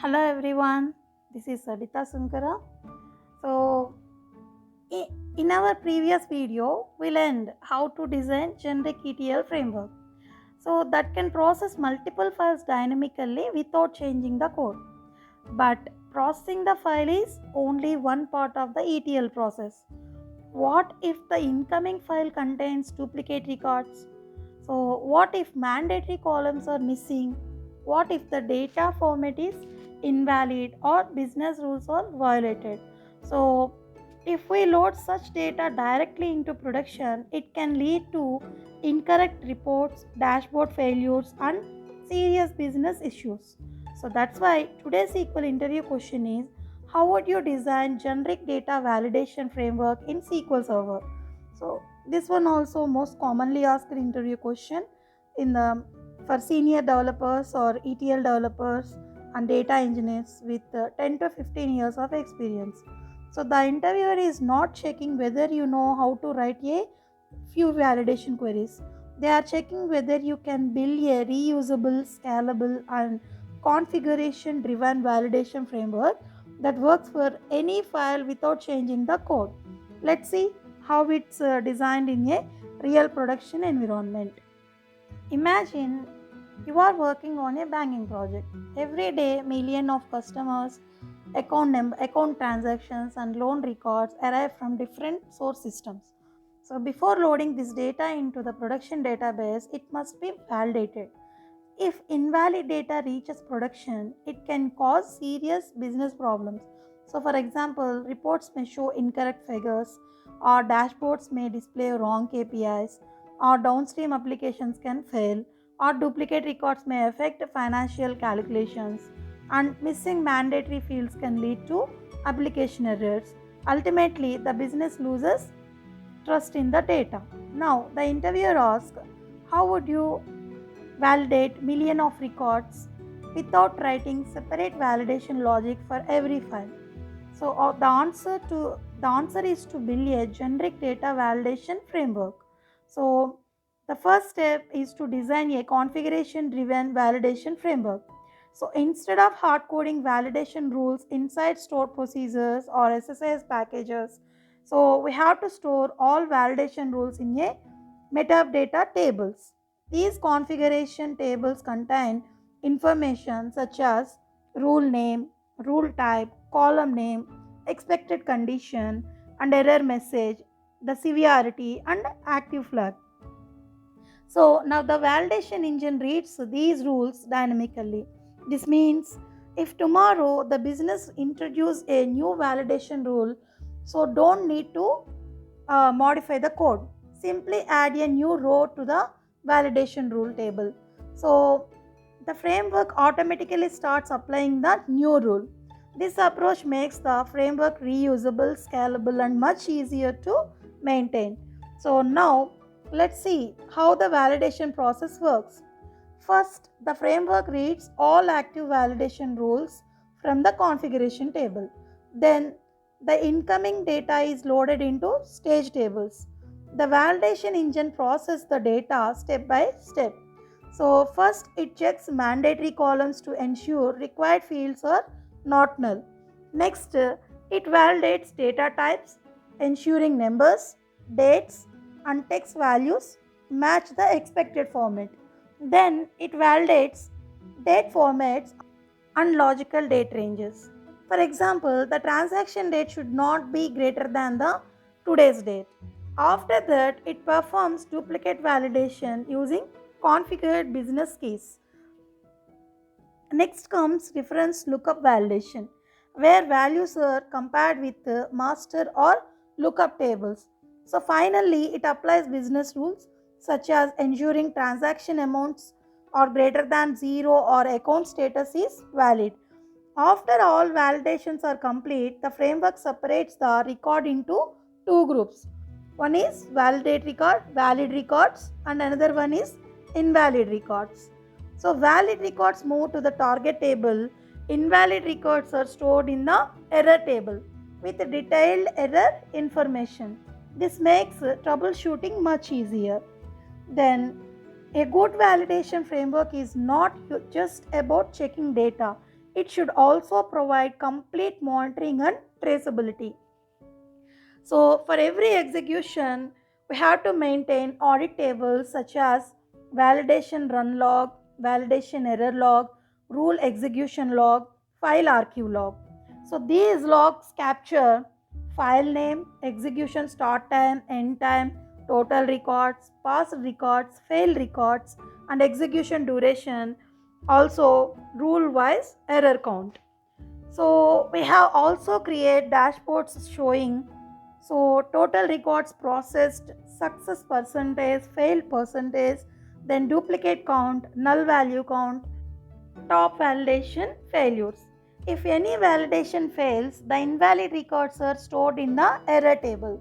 Hello everyone, this is Sabita Sunkara. So, in our previous video, we learned how to design generic ETL framework so that can process multiple files dynamically without changing the code. But processing the file is only one part of the ETL process. What if the incoming file contains duplicate records? So, what if mandatory columns are missing? What if the data format is invalid or business rules are violated? So, if we load such data directly into production, it can lead to incorrect reports, dashboard failures, and serious business issues. So, that's why today's SQL interview question is, how would you design generic data validation framework in SQL Server? So, this one also most commonly asked interview question in the for senior developers or ETL developers and data engineers with 10 to 15 years of experience. So the interviewer is not checking whether you know how to write a few validation queries. They are checking whether you can build a reusable, scalable, and configuration driven validation framework that works for any file without changing the code. Let's see how it's designed in a real production environment. Imagine you are working on a banking project. Every day, millions of customers, account transactions, and loan records arrive from different source systems. So, before loading this data into the production database, it must be validated. If invalid data reaches production, it can cause serious business problems. So, for example, reports may show incorrect figures, or dashboards may display wrong KPIs, or downstream applications can fail, or duplicate records may affect financial calculations, and missing mandatory fields can lead to application errors. Ultimately, the business loses trust in the data. Now, the interviewer asks, how would you validate million of records without writing separate validation logic for every file? So the answer is to build a generic data validation framework. So the first step is to design a configuration driven validation framework. So instead of hard coding validation rules inside stored procedures or SSIS packages, so we have to store all validation rules in a metadata tables. These configuration tables contain information such as rule name, rule type, column name, expected condition, and error message, the severity, and active flag. So now the validation engine reads these rules dynamically. This means if tomorrow the business introduce a new validation rule, so don't need to modify the code. Simply add a new row to the validation rule table. So the framework automatically starts applying the new rule. This approach makes the framework reusable, scalable, and much easier to maintain. So now let's see how the validation process works. First, the framework reads all active validation rules from the configuration table. Then, the incoming data is loaded into stage tables. The validation engine processes the data step by step. So, first it checks mandatory columns to ensure required fields are not null. Next, it validates data types, ensuring numbers, dates, and text values match the expected format. Then it validates date formats and logical date ranges. For example, the transaction date should not be greater than the today's date. After that, it performs duplicate validation using configured business keys. Next comes reference lookup validation, where values are compared with master or lookup tables. So finally, it applies business rules such as ensuring transaction amounts are greater than zero or account status is valid. After all validations are complete, the framework separates the record into two groups. One is valid records, and another one is invalid records. So, valid records move to the target table, invalid records are stored in the error table with detailed error information. This makes troubleshooting much easier. Then, a good validation framework is not just about checking data, it should also provide complete monitoring and traceability. So, for every execution, we have to maintain audit tables such as validation run log, validation error log, rule execution log, file archive log. So, these logs capture file name, execution start time, end time, total records, past records, fail records, and execution duration, also rule wise error count. So we have also created dashboards showing total records processed, success percentage, fail percentage, then duplicate count, null value count, top validation failures. If any validation fails, the invalid records are stored in the error table.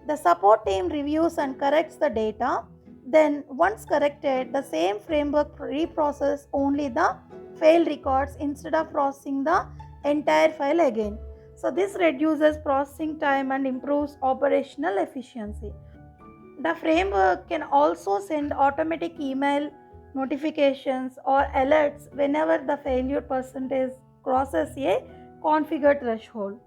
The support team reviews and corrects the data. Then once corrected, the same framework reprocesses only the failed records instead of processing the entire file again. So this reduces processing time and improves operational efficiency. The framework can also send automatic email notifications or alerts whenever the failure percentage crosses a configured threshold.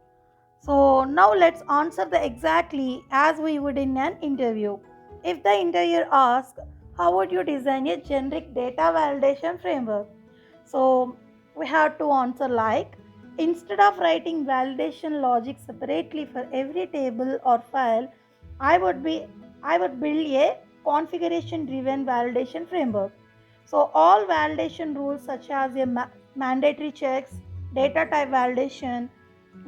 So now let's answer the exactly as we would in an interview. If the interviewer asks, how would you design a generic data validation framework? So we have to answer like, instead of writing validation logic separately for every table or file, I would be I would build a configuration driven validation framework. So all validation rules such as mandatory checks, data type validation,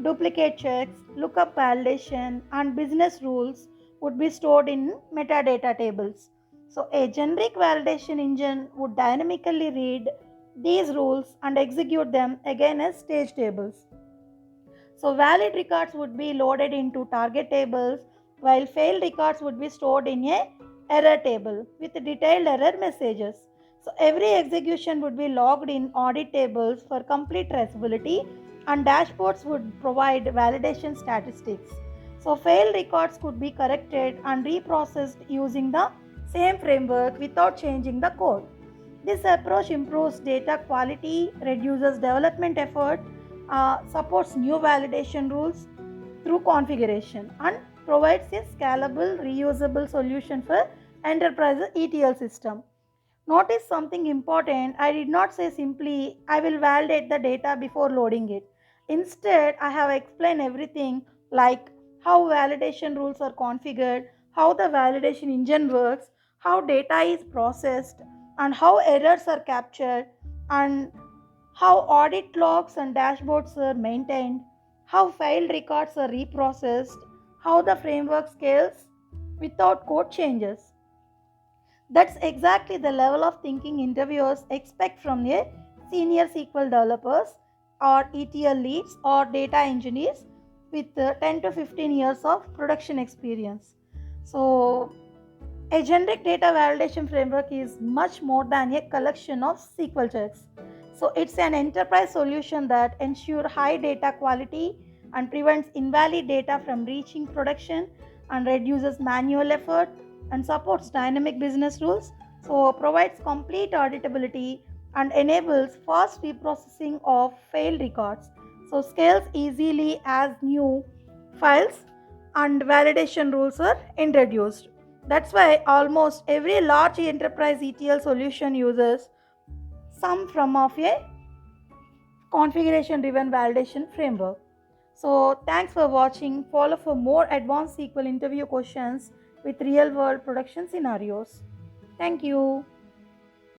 duplicate checks, lookup validation, and business rules would be stored in metadata tables. So, a generic validation engine would dynamically read these rules and execute them again as stage tables. So, valid records would be loaded into target tables while failed records would be stored in a error table with detailed error messages. So, every execution would be logged in audit tables for complete traceability and dashboards would provide validation statistics. So, failed records could be corrected and reprocessed using the same framework without changing the code. This approach improves data quality, reduces development effort, supports new validation rules through configuration, and provides a scalable, reusable solution for enterprise ETL system. Notice something important. I did not say simply I will validate the data before loading it. Instead, I have explained everything like how validation rules are configured, how the validation engine works, how data is processed, and how errors are captured, and how audit logs and dashboards are maintained, how failed records are reprocessed, how the framework scales without code changes. That's exactly the level of thinking interviewers expect from a senior SQL developers or ETL leads or data engineers with 10 to 15 years of production experience. So, a generic data validation framework is much more than a collection of SQL checks. So, it's an enterprise solution that ensures high data quality and prevents invalid data from reaching production and reduces manual effort and supports dynamic business rules. So, provides complete auditability and enables fast reprocessing of failed records. So, scales easily as new files and validation rules are introduced. That's why almost every large enterprise ETL solution uses some form of a configuration driven validation framework. So, thanks for watching. Follow for more advanced SQL interview questions with real world production scenarios. Thank you.